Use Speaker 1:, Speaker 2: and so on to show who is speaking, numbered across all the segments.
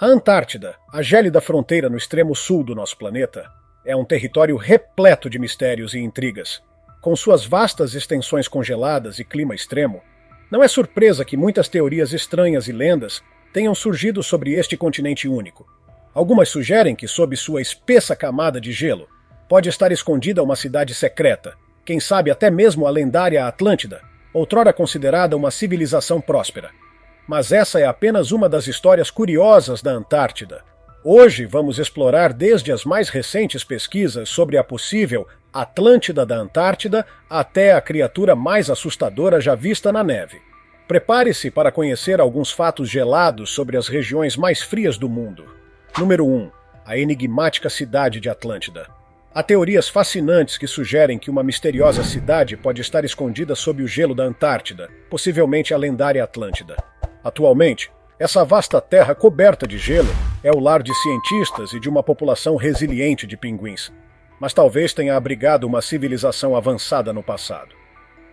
Speaker 1: A Antártida, a gélida fronteira no extremo sul do nosso planeta, é um território repleto de mistérios e intrigas. Com suas vastas extensões congeladas e clima extremo, não é surpresa que muitas teorias estranhas e lendas tenham surgido sobre este continente único. Algumas sugerem que, sob sua espessa camada de gelo, pode estar escondida uma cidade secreta, quem sabe até mesmo a lendária Atlântida, outrora considerada uma civilização próspera. Mas essa é apenas uma das histórias curiosas da Antártida. Hoje vamos explorar desde as mais recentes pesquisas sobre a possível Atlântida da Antártida até a criatura mais assustadora já vista na neve. Prepare-se para conhecer alguns fatos gelados sobre as regiões mais frias do mundo. Número 1. A enigmática cidade de Atlântida. Há teorias fascinantes que sugerem que uma misteriosa cidade pode estar escondida sob o gelo da Antártida, possivelmente a lendária Atlântida. Atualmente, essa vasta terra coberta de gelo é o lar de cientistas e de uma população resiliente de pinguins, mas talvez tenha abrigado uma civilização avançada no passado.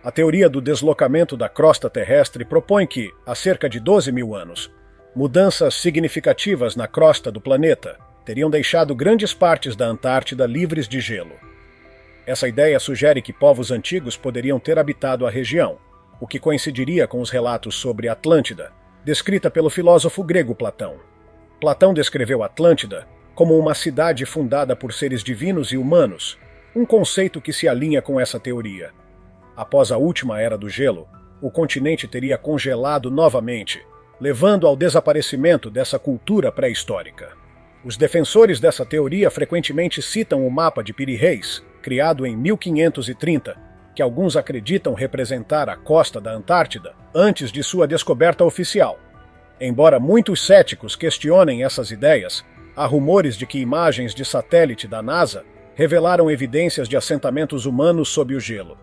Speaker 1: A teoria do deslocamento da crosta terrestre propõe que, há cerca de 12 mil anos, mudanças significativas na crosta do planeta teriam deixado grandes partes da Antártida livres de gelo. Essa ideia sugere que povos antigos poderiam ter habitado a região, o que coincidiria com os relatos sobre Atlântida, descrita pelo filósofo grego Platão. Platão descreveu Atlântida como uma cidade fundada por seres divinos e humanos, um conceito que se alinha com essa teoria. Após a última era do gelo, o continente teria congelado novamente, levando ao desaparecimento dessa cultura pré-histórica. Os defensores dessa teoria frequentemente citam o mapa de Piri-Reis, criado em 1530, que alguns acreditam representar a costa da Antártida antes de sua descoberta oficial. Embora muitos céticos questionem essas ideias, há rumores de que imagens de satélite da NASA revelaram evidências de assentamentos humanos sob o gelo.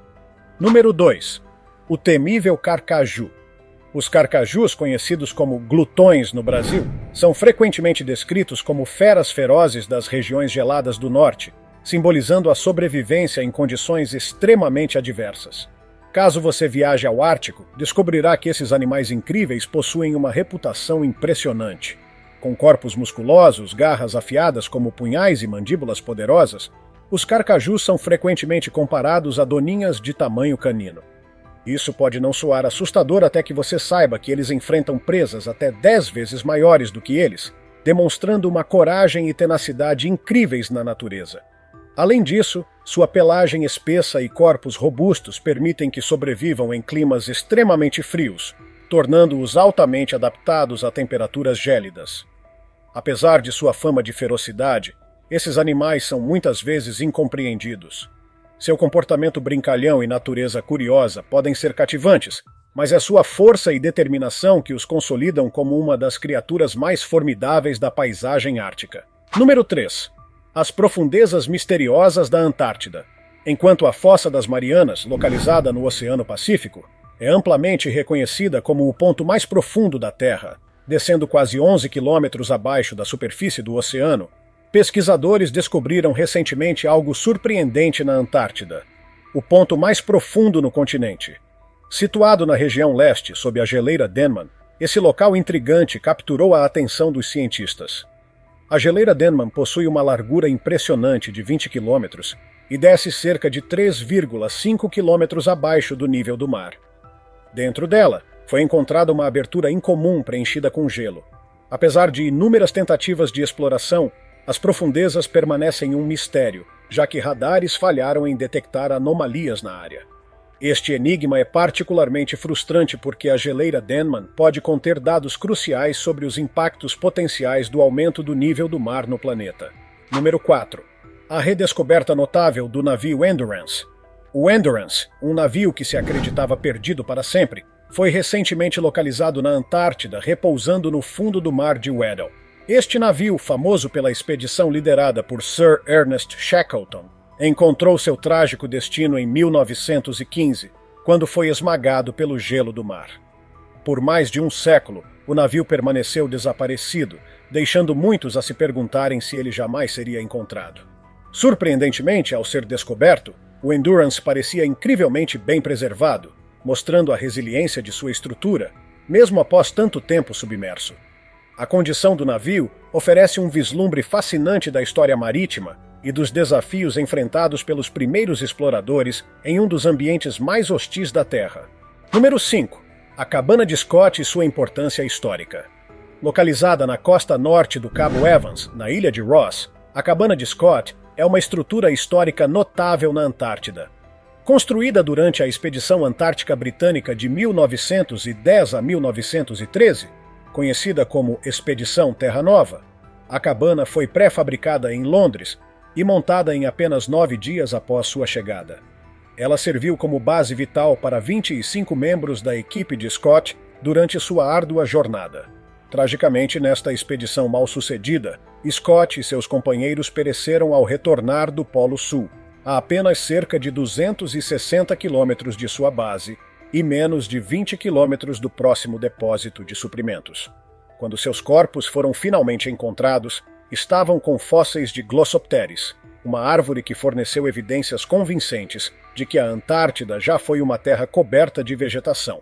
Speaker 1: Número 2. O temível carcaju. Os carcajus, conhecidos como glutões no Brasil, são frequentemente descritos como feras ferozes das regiões geladas do norte, simbolizando a sobrevivência em condições extremamente adversas. Caso você viaje ao Ártico, descobrirá que esses animais incríveis possuem uma reputação impressionante. Com corpos musculosos, garras afiadas como punhais e mandíbulas poderosas, os carcajus são frequentemente comparados a doninhas de tamanho canino. Isso pode não soar assustador até que você saiba que eles enfrentam presas até 10 vezes maiores do que eles, demonstrando uma coragem e tenacidade incríveis na natureza. Além disso, sua pelagem espessa e corpos robustos permitem que sobrevivam em climas extremamente frios, tornando-os altamente adaptados a temperaturas gélidas. Apesar de sua fama de ferocidade, esses animais são muitas vezes incompreendidos. Seu comportamento brincalhão e natureza curiosa podem ser cativantes, mas é sua força e determinação que os consolidam como uma das criaturas mais formidáveis da paisagem ártica. Número 3. As profundezas misteriosas da Antártida. Enquanto a Fossa das Marianas, localizada no Oceano Pacífico, é amplamente reconhecida como o ponto mais profundo da Terra, descendo quase 11 quilômetros abaixo da superfície do oceano, pesquisadores descobriram recentemente algo surpreendente na Antártida, o ponto mais profundo no continente. Situado na região leste, sob a geleira Denman, esse local intrigante capturou a atenção dos cientistas. A geleira Denman possui uma largura impressionante de 20 quilômetros e desce cerca de 3,5 quilômetros abaixo do nível do mar. Dentro dela, foi encontrada uma abertura incomum preenchida com gelo. Apesar de inúmeras tentativas de exploração, as profundezas permanecem um mistério, já que radares falharam em detectar anomalias na área. Este enigma é particularmente frustrante porque a geleira Denman pode conter dados cruciais sobre os impactos potenciais do aumento do nível do mar no planeta. Número 4. A redescoberta notável do navio Endurance. O Endurance, um navio que se acreditava perdido para sempre, foi recentemente localizado na Antártida, repousando no fundo do mar de Weddell. Este navio, famoso pela expedição liderada por Sir Ernest Shackleton, encontrou seu trágico destino em 1915, quando foi esmagado pelo gelo do mar. Por mais de um século, o navio permaneceu desaparecido, deixando muitos a se perguntarem se ele jamais seria encontrado. Surpreendentemente, ao ser descoberto, o Endurance parecia incrivelmente bem preservado, mostrando a resiliência de sua estrutura, mesmo após tanto tempo submerso. A condição do navio oferece um vislumbre fascinante da história marítima e dos desafios enfrentados pelos primeiros exploradores em um dos ambientes mais hostis da Terra. Número 5. A Cabana de Scott e sua importância histórica. Localizada na costa norte do Cabo Evans, na ilha de Ross, a Cabana de Scott é uma estrutura histórica notável na Antártida. Construída durante a Expedição Antártica Britânica de 1910 a 1913, conhecida como Expedição Terra Nova, a cabana foi pré-fabricada em Londres e montada em apenas 9 dias após sua chegada. Ela serviu como base vital para 25 membros da equipe de Scott durante sua árdua jornada. Tragicamente, nesta expedição mal-sucedida, Scott e seus companheiros pereceram ao retornar do Polo Sul, a apenas cerca de 260 quilômetros de sua base e menos de 20 quilômetros do próximo depósito de suprimentos. Quando seus corpos foram finalmente encontrados, estavam com fósseis de Glossopteris, uma árvore que forneceu evidências convincentes de que a Antártida já foi uma terra coberta de vegetação.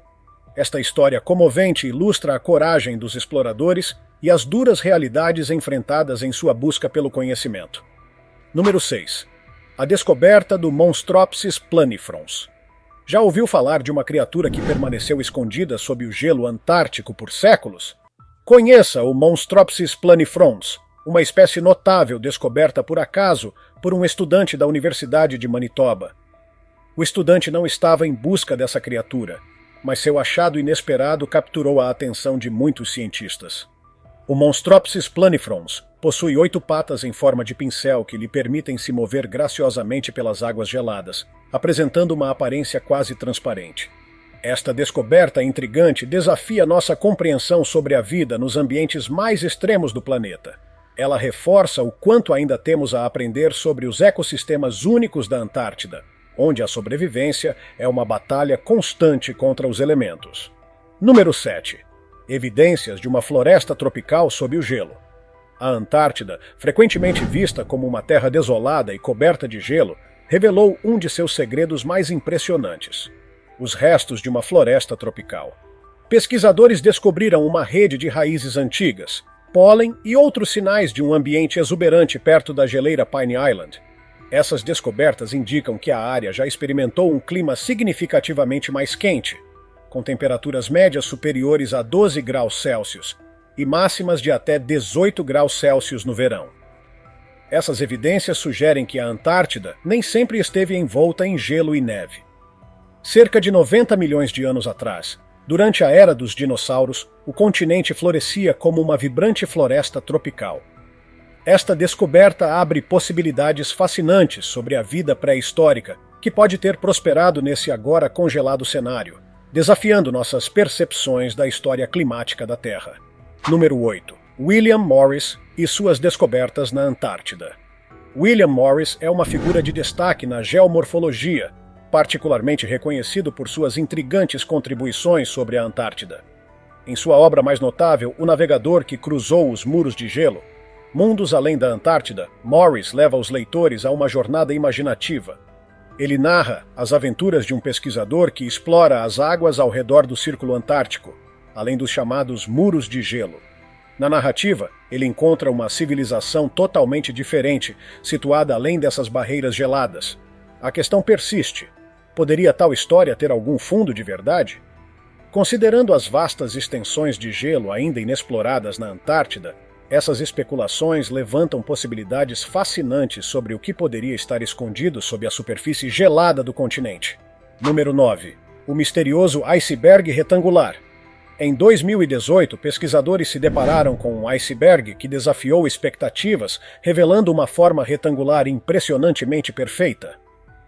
Speaker 1: Esta história comovente ilustra a coragem dos exploradores e as duras realidades enfrentadas em sua busca pelo conhecimento. Número 6. A descoberta do Monstropsis planifrons. Já ouviu falar de uma criatura que permaneceu escondida sob o gelo antártico por séculos? Conheça o Monstropsis planifrons, uma espécie notável descoberta por acaso por um estudante da Universidade de Manitoba. O estudante não estava em busca dessa criatura, mas seu achado inesperado capturou a atenção de muitos cientistas. O Monstropsis planifrons possui 8 patas em forma de pincel que lhe permitem se mover graciosamente pelas águas geladas, apresentando uma aparência quase transparente. Esta descoberta intrigante desafia nossa compreensão sobre a vida nos ambientes mais extremos do planeta. Ela reforça o quanto ainda temos a aprender sobre os ecossistemas únicos da Antártida, onde a sobrevivência é uma batalha constante contra os elementos. Número 7. Evidências de uma floresta tropical sob o gelo. A Antártida, frequentemente vista como uma terra desolada e coberta de gelo, revelou um de seus segredos mais impressionantes: os restos de uma floresta tropical. Pesquisadores descobriram uma rede de raízes antigas, pólen e outros sinais de um ambiente exuberante perto da geleira Pine Island. Essas descobertas indicam que a área já experimentou um clima significativamente mais quente, com temperaturas médias superiores a 12 graus Celsius e máximas de até 18 graus Celsius no verão. Essas evidências sugerem que a Antártida nem sempre esteve envolta em gelo e neve. Cerca de 90 milhões de anos atrás, durante a era dos dinossauros, o continente florescia como uma vibrante floresta tropical. Esta descoberta abre possibilidades fascinantes sobre a vida pré-histórica que pode ter prosperado nesse agora congelado cenário, desafiando nossas percepções da história climática da Terra. Número 8. William Morris e suas descobertas na Antártida. William Morris é uma figura de destaque na geomorfologia, particularmente reconhecido por suas intrigantes contribuições sobre a Antártida. Em sua obra mais notável, O Navegador que Cruzou os Muros de Gelo, Mundos Além da Antártida, Morris leva os leitores a uma jornada imaginativa. Ele narra as aventuras de um pesquisador que explora as águas ao redor do Círculo Antártico, além dos chamados Muros de Gelo. Na narrativa, ele encontra uma civilização totalmente diferente, situada além dessas barreiras geladas. A questão persiste: poderia tal história ter algum fundo de verdade? Considerando as vastas extensões de gelo ainda inexploradas na Antártida, essas especulações levantam possibilidades fascinantes sobre o que poderia estar escondido sob a superfície gelada do continente. Número 9. O misterioso iceberg retangular. Em 2018, pesquisadores se depararam com um iceberg que desafiou expectativas, revelando uma forma retangular impressionantemente perfeita.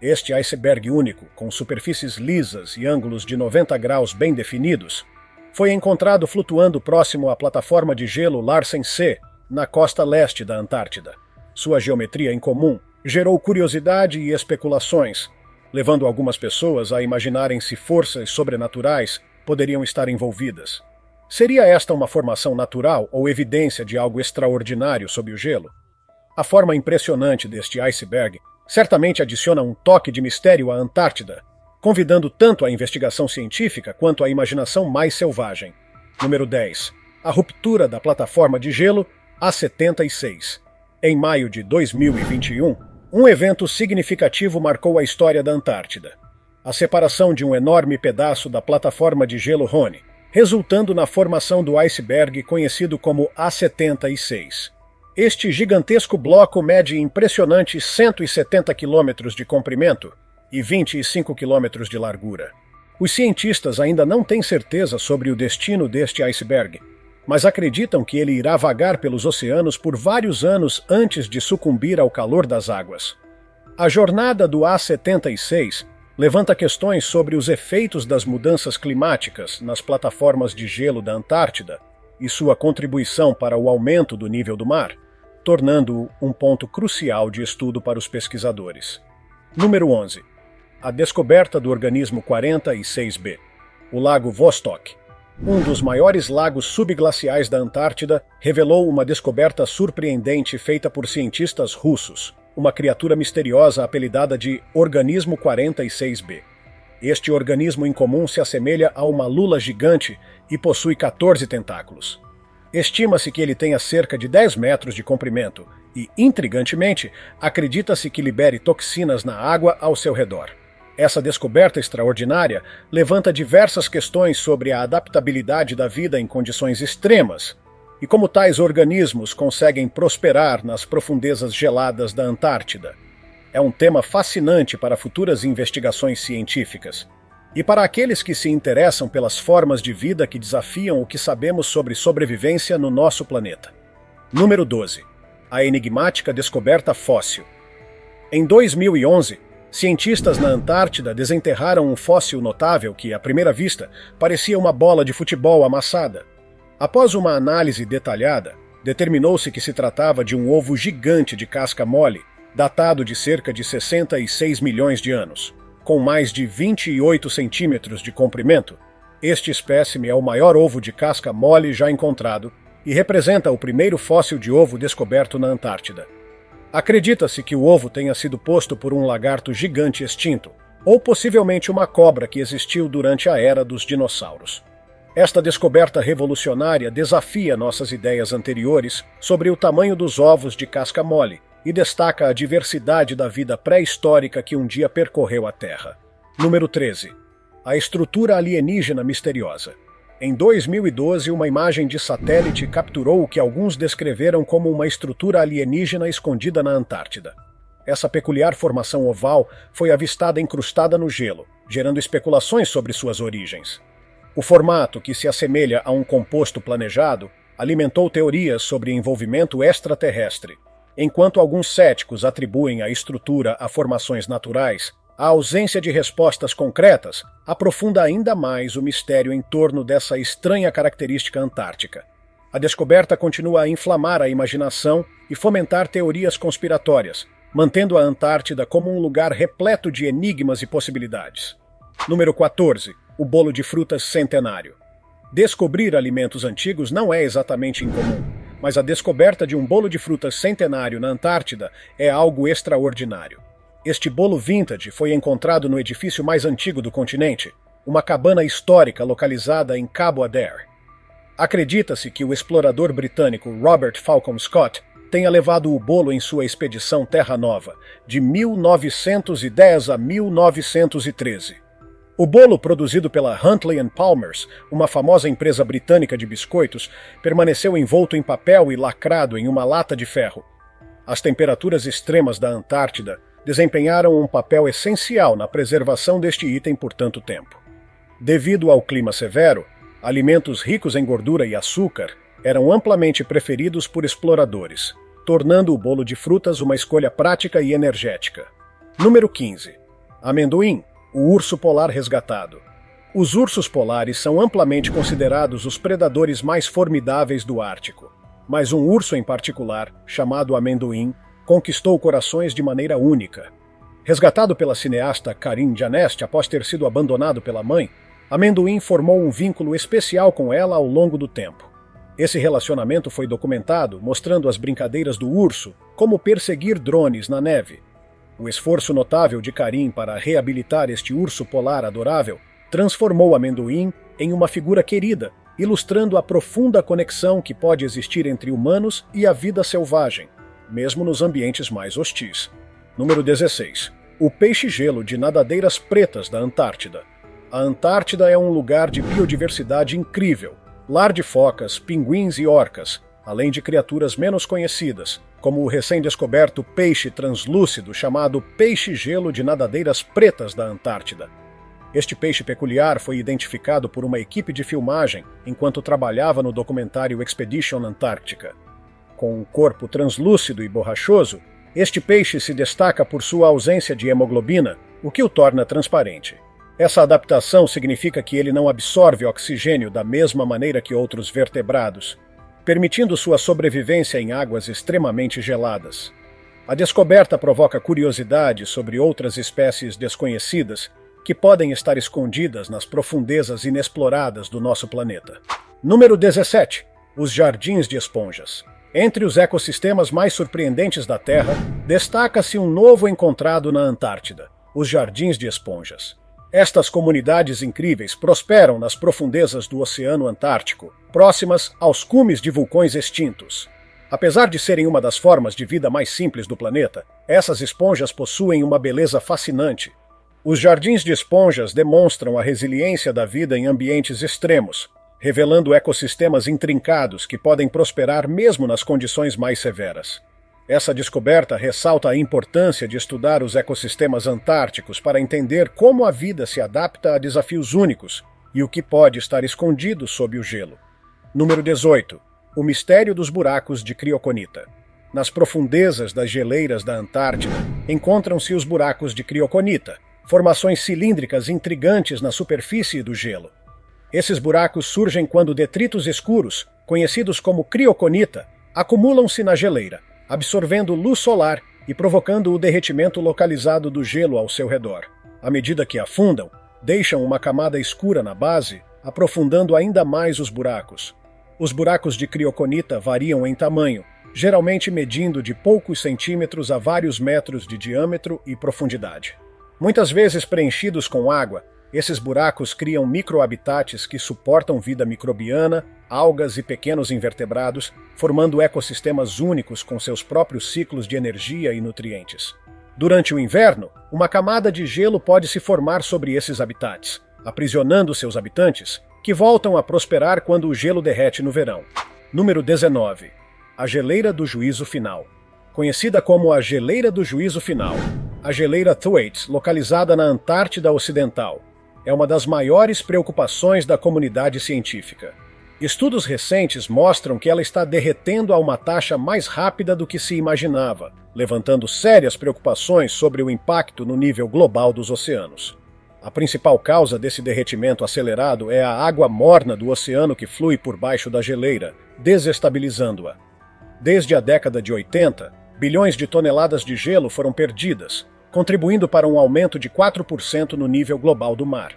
Speaker 1: Este iceberg único, com superfícies lisas e ângulos de 90 graus bem definidos, foi encontrado flutuando próximo à plataforma de gelo Larsen C, na costa leste da Antártida. Sua geometria incomum gerou curiosidade e especulações, levando algumas pessoas a imaginarem se forças sobrenaturais poderiam estar envolvidas. Seria esta uma formação natural ou evidência de algo extraordinário sob o gelo? A forma impressionante deste iceberg certamente adiciona um toque de mistério à Antártida, convidando tanto a investigação científica quanto a imaginação mais selvagem. Número 10. a ruptura da plataforma de gelo A76. Em maio de 2021, um evento significativo marcou a história da Antártida. A separação de um enorme pedaço da plataforma de gelo Ronne, resultando na formação do iceberg conhecido como A76. Este gigantesco bloco mede impressionantes 170 quilômetros de comprimento e 25 quilômetros de largura. Os cientistas ainda não têm certeza sobre o destino deste iceberg, mas acreditam que ele irá vagar pelos oceanos por vários anos antes de sucumbir ao calor das águas. A jornada do A76 levanta questões sobre os efeitos das mudanças climáticas nas plataformas de gelo da Antártida e sua contribuição para o aumento do nível do mar, tornando-o um ponto crucial de estudo para os pesquisadores. Número 11. A descoberta do organismo 46b. O Lago Vostok, um dos maiores lagos subglaciais da Antártida, revelou uma descoberta surpreendente feita por cientistas russos, uma criatura misteriosa apelidada de Organismo 46b. Este organismo incomum se assemelha a uma lula gigante e possui 14 tentáculos. Estima-se que ele tenha cerca de 10 metros de comprimento e, intrigantemente, acredita-se que libere toxinas na água ao seu redor. Essa descoberta extraordinária levanta diversas questões sobre a adaptabilidade da vida em condições extremas e como tais organismos conseguem prosperar nas profundezas geladas da Antártida. É um tema fascinante para futuras investigações científicas e para aqueles que se interessam pelas formas de vida que desafiam o que sabemos sobre sobrevivência no nosso planeta. Número 12. A enigmática descoberta fóssil. Em 2011, cientistas na Antártida desenterraram um fóssil notável que, à primeira vista, parecia uma bola de futebol amassada. Após uma análise detalhada, determinou-se que se tratava de um ovo gigante de casca mole, datado de cerca de 66 milhões de anos. Com mais de 28 centímetros de comprimento, este espécime é o maior ovo de casca mole já encontrado e representa o primeiro fóssil de ovo descoberto na Antártida. Acredita-se que o ovo tenha sido posto por um lagarto gigante extinto, ou possivelmente uma cobra que existiu durante a era dos dinossauros. Esta descoberta revolucionária desafia nossas ideias anteriores sobre o tamanho dos ovos de casca mole e destaca a diversidade da vida pré-histórica que um dia percorreu a Terra. Número 13. A estrutura alienígena misteriosa. Em 2012, uma imagem de satélite capturou o que alguns descreveram como uma estrutura alienígena escondida na Antártida. Essa peculiar formação oval foi avistada incrustada no gelo, gerando especulações sobre suas origens. O formato, que se assemelha a um composto planejado, alimentou teorias sobre envolvimento extraterrestre. Enquanto alguns céticos atribuem a estrutura a formações naturais, a ausência de respostas concretas aprofunda ainda mais o mistério em torno dessa estranha característica antártica. A descoberta continua a inflamar a imaginação e fomentar teorias conspiratórias, mantendo a Antártida como um lugar repleto de enigmas e possibilidades. Número 14. O bolo de frutas centenário. Descobrir alimentos antigos não é exatamente incomum, mas a descoberta de um bolo de frutas centenário na Antártida é algo extraordinário. Este bolo vintage foi encontrado no edifício mais antigo do continente, uma cabana histórica localizada em Cabo Adair. Acredita-se que o explorador britânico Robert Falcon Scott tenha levado o bolo em sua expedição Terra Nova, de 1910 a 1913. O bolo, produzido pela Huntley & Palmers, uma famosa empresa britânica de biscoitos, permaneceu envolto em papel e lacrado em uma lata de ferro. As temperaturas extremas da Antártida desempenharam um papel essencial na preservação deste item por tanto tempo. Devido ao clima severo, alimentos ricos em gordura e açúcar eram amplamente preferidos por exploradores, tornando o bolo de frutas uma escolha prática e energética. Número 15. Amendoim. O urso polar resgatado. Os ursos polares são amplamente considerados os predadores mais formidáveis do Ártico, mas um urso em particular, chamado Amendoim, conquistou corações de maneira única. Resgatado pela cineasta Karin Janest após ter sido abandonado pela mãe, Amendoim formou um vínculo especial com ela ao longo do tempo. Esse relacionamento foi documentado, mostrando as brincadeiras do urso, como perseguir drones na neve. O esforço notável de Karin para reabilitar este urso polar adorável transformou Amendoim em uma figura querida ilustrando a profunda conexão que pode existir entre humanos e a vida selvagem, mesmo nos ambientes mais hostis. Número 16. O peixe-gelo de nadadeiras pretas da Antártida. A Antártida é um lugar de biodiversidade incrível, lar de focas, pinguins e orcas, além de criaturas menos conhecidas, como o recém-descoberto peixe translúcido chamado peixe-gelo de nadadeiras pretas da Antártida. Este peixe peculiar foi identificado por uma equipe de filmagem enquanto trabalhava no documentário Expedition Antarctica. Com um corpo translúcido e borrachoso, este peixe se destaca por sua ausência de hemoglobina, o que o torna transparente. Essa adaptação significa que ele não absorve oxigênio da mesma maneira que outros vertebrados, permitindo sua sobrevivência em águas extremamente geladas. A descoberta provoca curiosidade sobre outras espécies desconhecidas que podem estar escondidas nas profundezas inexploradas do nosso planeta. Número 17. Os jardins de esponjas. Entre os ecossistemas mais surpreendentes da Terra, destaca-se um novo encontrado na Antártida, os jardins de esponjas. Estas comunidades incríveis prosperam nas profundezas do Oceano Antártico, próximas aos cumes de vulcões extintos. Apesar de serem uma das formas de vida mais simples do planeta, essas esponjas possuem uma beleza fascinante. Os jardins de esponjas demonstram a resiliência da vida em ambientes extremos, revelando ecossistemas intrincados que podem prosperar mesmo nas condições mais severas. Essa descoberta ressalta a importância de estudar os ecossistemas antárticos para entender como a vida se adapta a desafios únicos e o que pode estar escondido sob o gelo. Número 18. O mistério dos buracos de crioconita. Nas profundezas das geleiras da Antártida, encontram-se os buracos de crioconita, formações cilíndricas intrigantes na superfície do gelo. Esses buracos surgem quando detritos escuros, conhecidos como crioconita, acumulam-se na geleira, absorvendo luz solar e provocando o derretimento localizado do gelo ao seu redor. À medida que afundam, deixam uma camada escura na base, aprofundando ainda mais os buracos. Os buracos de crioconita variam em tamanho, geralmente medindo de poucos centímetros a vários metros de diâmetro e profundidade. Muitas vezes preenchidos com água, esses buracos criam microhabitats que suportam vida microbiana, algas e pequenos invertebrados, formando ecossistemas únicos com seus próprios ciclos de energia e nutrientes. Durante o inverno, uma camada de gelo pode se formar sobre esses habitats, aprisionando seus habitantes, que voltam a prosperar quando o gelo derrete no verão. Número 19. A geleira do juízo final. Conhecida como a geleira do juízo final, a geleira Thwaites, localizada na Antártida Ocidental, é uma das maiores preocupações da comunidade científica. Estudos recentes mostram que ela está derretendo a uma taxa mais rápida do que se imaginava, levantando sérias preocupações sobre o impacto no nível global dos oceanos. A principal causa desse derretimento acelerado é a água morna do oceano que flui por baixo da geleira, desestabilizando-a. Desde a década de 80, bilhões de toneladas de gelo foram perdidas, contribuindo para um aumento de 4% no nível global do mar.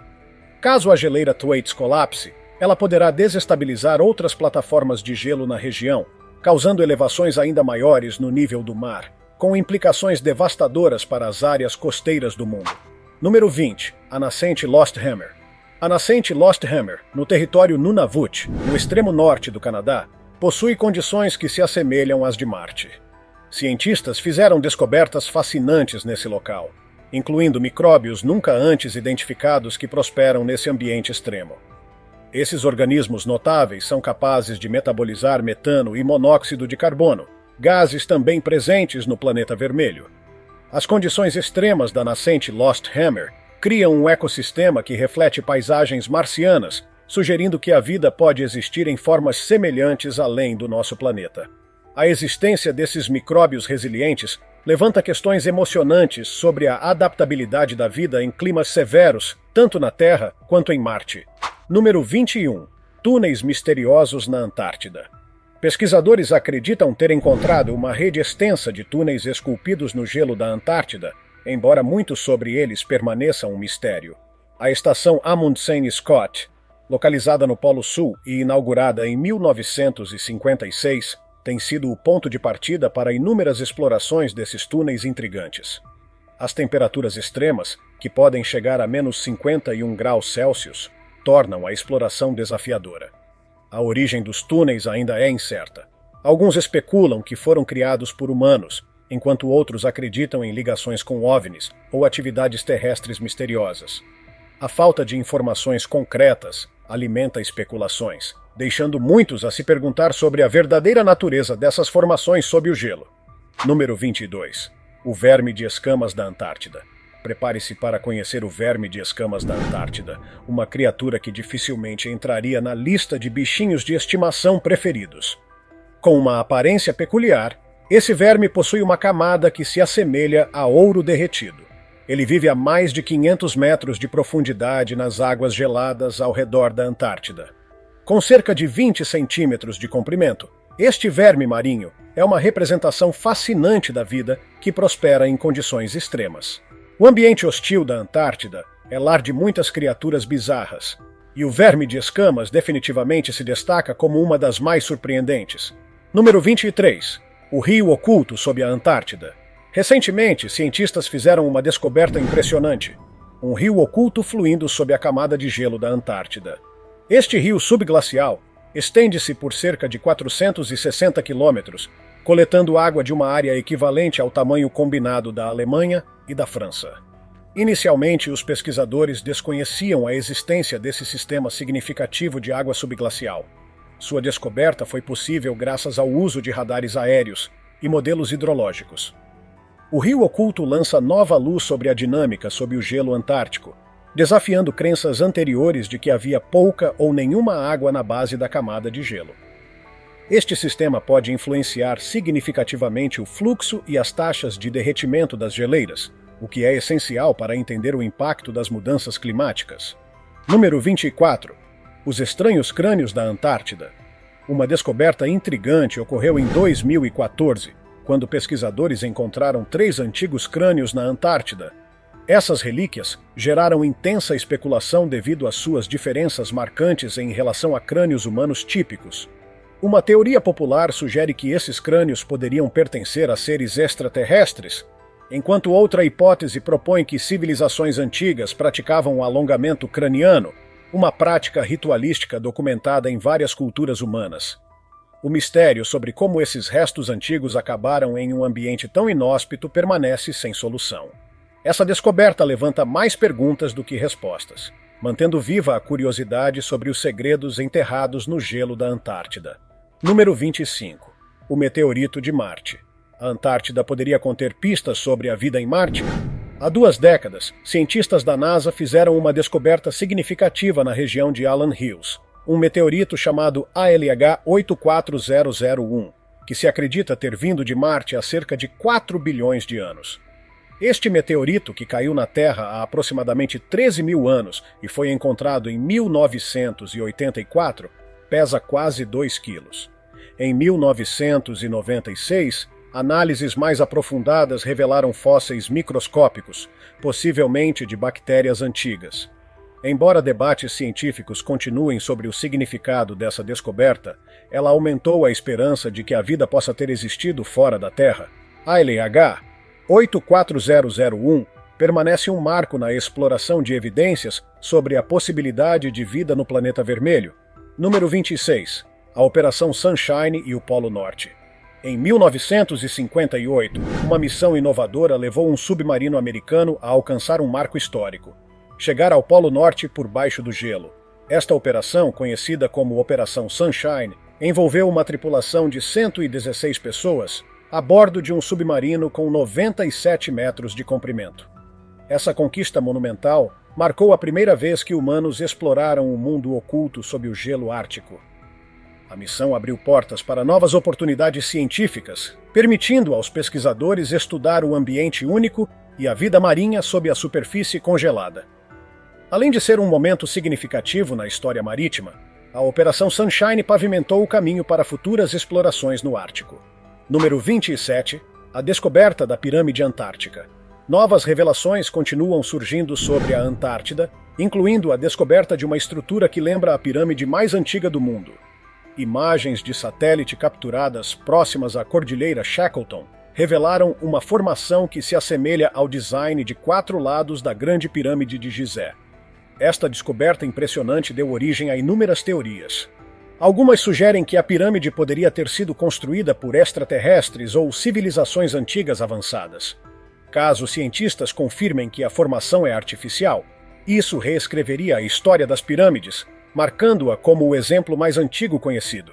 Speaker 1: Caso a geleira Thwaites colapse, ela poderá desestabilizar outras plataformas de gelo na região, causando elevações ainda maiores no nível do mar, com implicações devastadoras para as áreas costeiras do mundo. Número 20. A nascente Lost Hammer. A nascente Lost Hammer, no território Nunavut, no extremo norte do Canadá, possui condições que se assemelham às de Marte. Cientistas fizeram descobertas fascinantes nesse local, incluindo micróbios nunca antes identificados que prosperam nesse ambiente extremo. Esses organismos notáveis são capazes de metabolizar metano e monóxido de carbono, gases também presentes no planeta vermelho. As condições extremas da nascente Lost Hammer criam um ecossistema que reflete paisagens marcianas, sugerindo que a vida pode existir em formas semelhantes além do nosso planeta. A existência desses micróbios resilientes levanta questões emocionantes sobre a adaptabilidade da vida em climas severos, tanto na Terra quanto em Marte. Número 21. Túneis misteriosos na Antártida. Pesquisadores acreditam ter encontrado uma rede extensa de túneis esculpidos no gelo da Antártida, embora muito sobre eles permaneça um mistério. A estação Amundsen Scott, localizada no Polo Sul e inaugurada em 1956, tem sido o ponto de partida para inúmeras explorações desses túneis intrigantes. As temperaturas extremas, que podem chegar a menos 51 graus Celsius, tornam a exploração desafiadora. A origem dos túneis ainda é incerta. Alguns especulam que foram criados por humanos, enquanto outros acreditam em ligações com OVNIs ou atividades terrestres misteriosas. A falta de informações concretas alimenta especulações, deixando muitos a se perguntar sobre a verdadeira natureza dessas formações sob o gelo. Número 22. O verme de escamas da Antártida. Prepare-se para conhecer o verme de escamas da Antártida, uma criatura que dificilmente entraria na lista de bichinhos de estimação preferidos. Com uma aparência peculiar, esse verme possui uma camada que se assemelha a ouro derretido. Ele vive a mais de 500 metros de profundidade nas águas geladas ao redor da Antártida. Com cerca de 20 centímetros de comprimento, este verme marinho é uma representação fascinante da vida que prospera em condições extremas. O ambiente hostil da Antártida é lar de muitas criaturas bizarras, e o verme de escamas definitivamente se destaca como uma das mais surpreendentes. Número 23. O rio oculto sob a Antártida. Recentemente, cientistas fizeram uma descoberta impressionante: um rio oculto fluindo sob a camada de gelo da Antártida. Este rio subglacial estende-se por cerca de 460 quilômetros, coletando água de uma área equivalente ao tamanho combinado da Alemanha e da França. Inicialmente, os pesquisadores desconheciam a existência desse sistema significativo de água subglacial. Sua descoberta foi possível graças ao uso de radares aéreos e modelos hidrológicos. O rio oculto lança nova luz sobre a dinâmica sob o gelo antártico, desafiando crenças anteriores de que havia pouca ou nenhuma água na base da camada de gelo. Este sistema pode influenciar significativamente o fluxo e as taxas de derretimento das geleiras, o que é essencial para entender o impacto das mudanças climáticas. Número 24. Os estranhos crânios da Antártida. Uma descoberta intrigante ocorreu em 2014, quando pesquisadores encontraram 3 antigos crânios na Antártida. Essas relíquias geraram intensa especulação devido às suas diferenças marcantes em relação a crânios humanos típicos. Uma teoria popular sugere que esses crânios poderiam pertencer a seres extraterrestres, enquanto outra hipótese propõe que civilizações antigas praticavam o alongamento craniano, uma prática ritualística documentada em várias culturas humanas. O mistério sobre como esses restos antigos acabaram em um ambiente tão inóspito permanece sem solução. Essa descoberta levanta mais perguntas do que respostas, mantendo viva a curiosidade sobre os segredos enterrados no gelo da Antártida. Número 25. O meteorito de Marte. A Antártida poderia conter pistas sobre a vida em Marte? Há 2 décadas, cientistas da NASA fizeram uma descoberta significativa na região de Allen Hills, um meteorito chamado ALH 84001, que se acredita ter vindo de Marte há cerca de 4 bilhões de anos. Este meteorito, que caiu na Terra há aproximadamente 13 mil anos e foi encontrado em 1984, pesa quase 2 quilos. Em 1996, análises mais aprofundadas revelaram fósseis microscópicos, possivelmente de bactérias antigas. Embora debates científicos continuem sobre o significado dessa descoberta, ela aumentou a esperança de que a vida possa ter existido fora da Terra. ALH 84001 permanece um marco na exploração de evidências sobre a possibilidade de vida no planeta vermelho. Número 26. A Operação Sunshine e o Polo Norte. Em 1958, uma missão inovadora levou um submarino americano a alcançar um marco histórico: chegar ao Polo Norte por baixo do gelo. Esta operação, conhecida como Operação Sunshine, envolveu uma tripulação de 116 pessoas a bordo de um submarino com 97 metros de comprimento. Essa conquista monumental marcou a primeira vez que humanos exploraram o mundo oculto sob o gelo ártico. A missão abriu portas para novas oportunidades científicas, permitindo aos pesquisadores estudar o ambiente único e a vida marinha sob a superfície congelada. Além de ser um momento significativo na história marítima, a Operação Sunshine pavimentou o caminho para futuras explorações no Ártico. Número 27. A descoberta da Pirâmide Antártica. Novas revelações continuam surgindo sobre a Antártida, incluindo a descoberta de uma estrutura que lembra a pirâmide mais antiga do mundo. Imagens de satélite capturadas próximas à Cordilheira Shackleton revelaram uma formação que se assemelha ao design de 4 lados da Grande Pirâmide de Gizé. Esta descoberta impressionante deu origem a inúmeras teorias. Algumas sugerem que a pirâmide poderia ter sido construída por extraterrestres ou civilizações antigas avançadas. Caso cientistas confirmem que a formação é artificial, isso reescreveria a história das pirâmides, marcando-a como o exemplo mais antigo conhecido.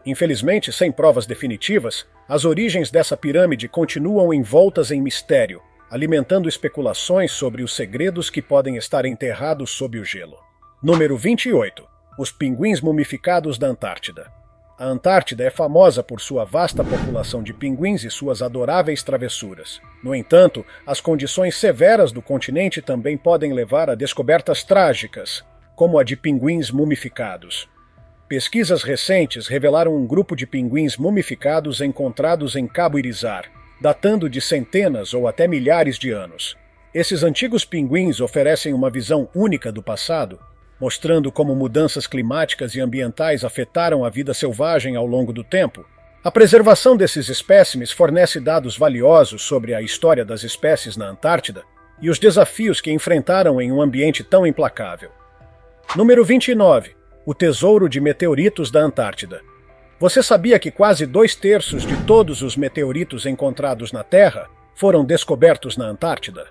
Speaker 1: Infelizmente, sem provas definitivas, as origens dessa pirâmide continuam envoltas em mistério, alimentando especulações sobre os segredos que podem estar enterrados sob o gelo. Número 28. Os pinguins mumificados da Antártida. A Antártida é famosa por sua vasta população de pinguins e suas adoráveis travessuras. No entanto, as condições severas do continente também podem levar a descobertas trágicas, como a de pinguins mumificados. Pesquisas recentes revelaram um grupo de pinguins mumificados encontrados em Cabo Irizar, datando de centenas ou até milhares de anos. Esses antigos pinguins oferecem uma visão única do passado, mostrando como mudanças climáticas e ambientais afetaram a vida selvagem ao longo do tempo. A preservação desses espécimes fornece dados valiosos sobre a história das espécies na Antártida e os desafios que enfrentaram em um ambiente tão implacável. Número 29. O Tesouro de Meteoritos da Antártida. Você sabia que quase 2/3 de todos os meteoritos encontrados na Terra foram descobertos na Antártida?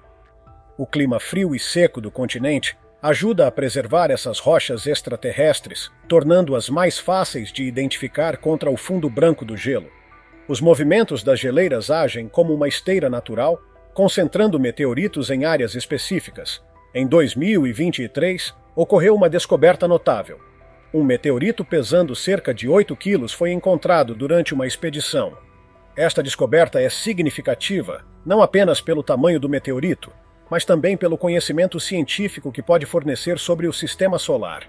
Speaker 1: O clima frio e seco do continente ajuda a preservar essas rochas extraterrestres, tornando-as mais fáceis de identificar contra o fundo branco do gelo. Os movimentos das geleiras agem como uma esteira natural, concentrando meteoritos em áreas específicas. Em 2023, ocorreu uma descoberta notável. Um meteorito pesando cerca de 8 quilos foi encontrado durante uma expedição. Esta descoberta é significativa, não apenas pelo tamanho do meteorito, mas também pelo conhecimento científico que pode fornecer sobre o sistema solar.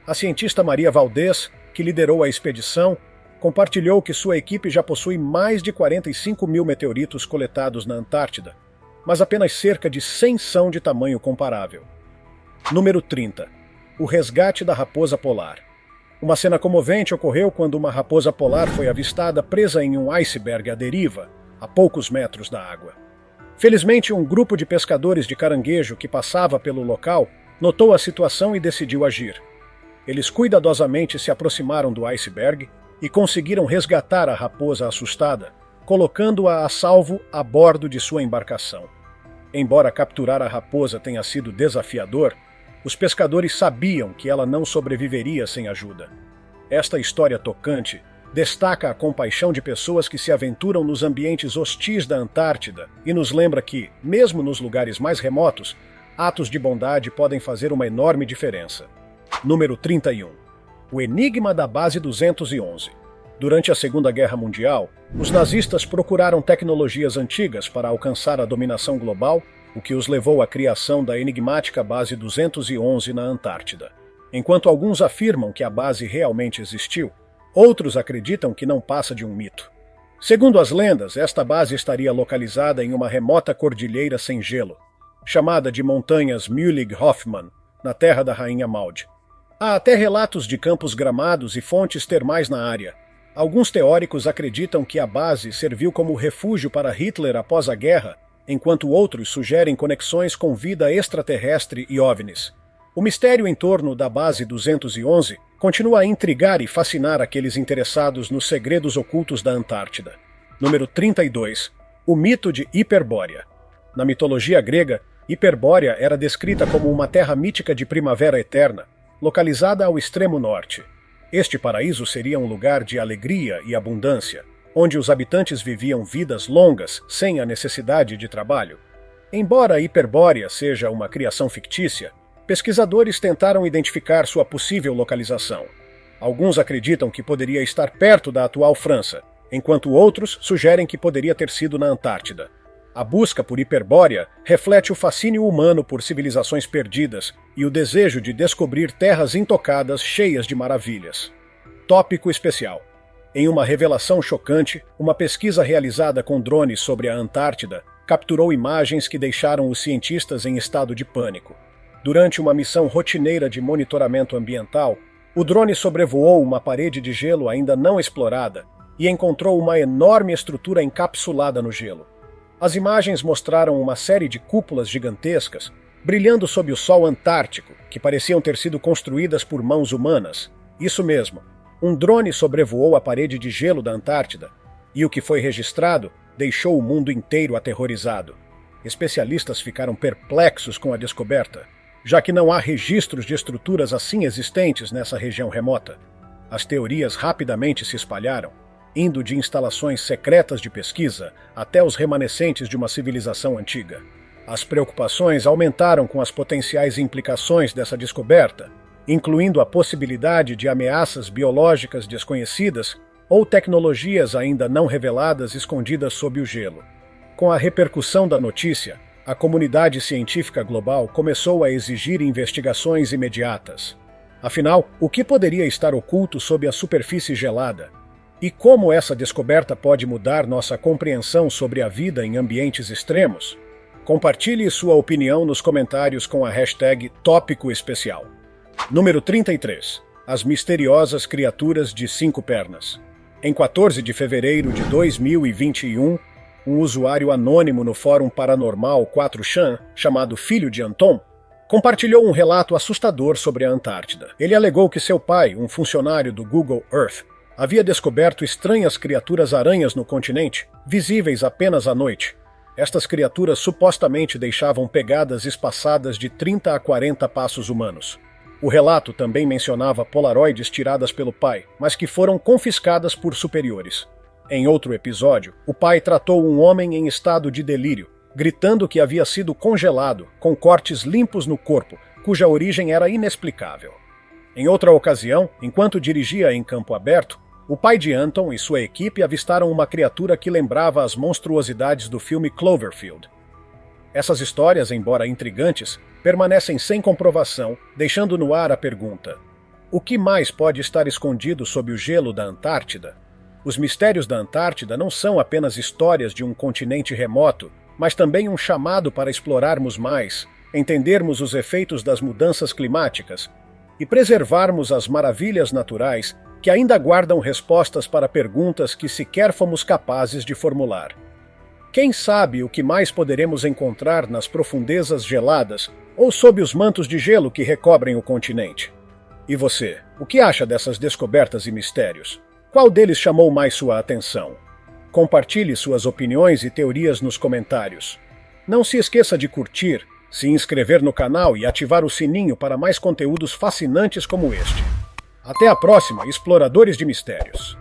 Speaker 1: A cientista Maria Valdez, que liderou a expedição, compartilhou que sua equipe já possui mais de 45 mil meteoritos coletados na Antártida, mas apenas cerca de 100 são de tamanho comparável. Número 30. O resgate da raposa polar. Uma cena comovente ocorreu quando uma raposa polar foi avistada presa em um iceberg à deriva, a poucos metros da água. Felizmente, um grupo de pescadores de caranguejo que passava pelo local notou a situação e decidiu agir. Eles cuidadosamente se aproximaram do iceberg e conseguiram resgatar a raposa assustada, colocando-a a salvo a bordo de sua embarcação. Embora capturar a raposa tenha sido desafiador, os pescadores sabiam que ela não sobreviveria sem ajuda. Esta história tocante destaca a compaixão de pessoas que se aventuram nos ambientes hostis da Antártida e nos lembra que, mesmo nos lugares mais remotos, atos de bondade podem fazer uma enorme diferença. Número 31. O enigma da Base 211. Durante a Segunda Guerra Mundial, os nazistas procuraram tecnologias antigas para alcançar a dominação global, o que os levou à criação da enigmática Base 211 na Antártida. Enquanto alguns afirmam que a base realmente existiu, outros acreditam que não passa de um mito. Segundo as lendas, esta base estaria localizada em uma remota cordilheira sem gelo, chamada de Montanhas Mühlig-Hoffmann, na terra da Rainha Maud. Há até relatos de campos gramados e fontes termais na área. Alguns teóricos acreditam que a base serviu como refúgio para Hitler após a guerra, enquanto outros sugerem conexões com vida extraterrestre e OVNIs. O mistério em torno da Base 211 continua a intrigar e fascinar aqueles interessados nos segredos ocultos da Antártida. Número 32. O mito de Hiperbórea. Na mitologia grega, Hiperbórea era descrita como uma terra mítica de primavera eterna, localizada ao extremo norte. Este paraíso seria um lugar de alegria e abundância, onde os habitantes viviam vidas longas sem a necessidade de trabalho. Embora Hiperbórea seja uma criação fictícia, pesquisadores tentaram identificar sua possível localização. Alguns acreditam que poderia estar perto da atual França, enquanto outros sugerem que poderia ter sido na Antártida. A busca por Hiperbórea reflete o fascínio humano por civilizações perdidas e o desejo de descobrir terras intocadas cheias de maravilhas. Tópico especial. Em uma revelação chocante, uma pesquisa realizada com drones sobre a Antártida capturou imagens que deixaram os cientistas em estado de pânico. Durante uma missão rotineira de monitoramento ambiental, o drone sobrevoou uma parede de gelo ainda não explorada e encontrou uma enorme estrutura encapsulada no gelo. As imagens mostraram uma série de cúpulas gigantescas brilhando sob o sol antártico, que pareciam ter sido construídas por mãos humanas. Isso mesmo, um drone sobrevoou a parede de gelo da Antártida, e o que foi registrado deixou o mundo inteiro aterrorizado. Especialistas ficaram perplexos com a descoberta, já que não há registros de estruturas assim existentes nessa região remota. As teorias rapidamente se espalharam, indo de instalações secretas de pesquisa até os remanescentes de uma civilização antiga. As preocupações aumentaram com as potenciais implicações dessa descoberta, incluindo a possibilidade de ameaças biológicas desconhecidas ou tecnologias ainda não reveladas escondidas sob o gelo. Com a repercussão da notícia, a comunidade científica global começou a exigir investigações imediatas. Afinal, o que poderia estar oculto sob a superfície gelada? E como essa descoberta pode mudar nossa compreensão sobre a vida em ambientes extremos? Compartilhe sua opinião nos comentários com a hashtag Tópico Especial. Número 33. As misteriosas criaturas de 5 pernas. Em 14 de fevereiro de 2021, um usuário anônimo no fórum paranormal 4chan, chamado Filho de Anton, compartilhou um relato assustador sobre a Antártida. Ele alegou que seu pai, um funcionário do Google Earth, havia descoberto estranhas criaturas aranhas no continente, visíveis apenas à noite. Estas criaturas supostamente deixavam pegadas espaçadas de 30 a 40 passos humanos. O relato também mencionava polaroides tiradas pelo pai, mas que foram confiscadas por superiores. Em outro episódio, o pai tratou um homem em estado de delírio, gritando que havia sido congelado, com cortes limpos no corpo, cuja origem era inexplicável. Em outra ocasião, enquanto dirigia em campo aberto, o pai de Anton e sua equipe avistaram uma criatura que lembrava as monstruosidades do filme Cloverfield. Essas histórias, embora intrigantes, permanecem sem comprovação, deixando no ar a pergunta: o que mais pode estar escondido sob o gelo da Antártida? Os mistérios da Antártida não são apenas histórias de um continente remoto, mas também um chamado para explorarmos mais, entendermos os efeitos das mudanças climáticas e preservarmos as maravilhas naturais que ainda guardam respostas para perguntas que sequer fomos capazes de formular. Quem sabe o que mais poderemos encontrar nas profundezas geladas ou sob os mantos de gelo que recobrem o continente? E você, o que acha dessas descobertas e mistérios? Qual deles chamou mais sua atenção? Compartilhe suas opiniões e teorias nos comentários. Não se esqueça de curtir, se inscrever no canal e ativar o sininho para mais conteúdos fascinantes como este. Até a próxima, exploradores de mistérios!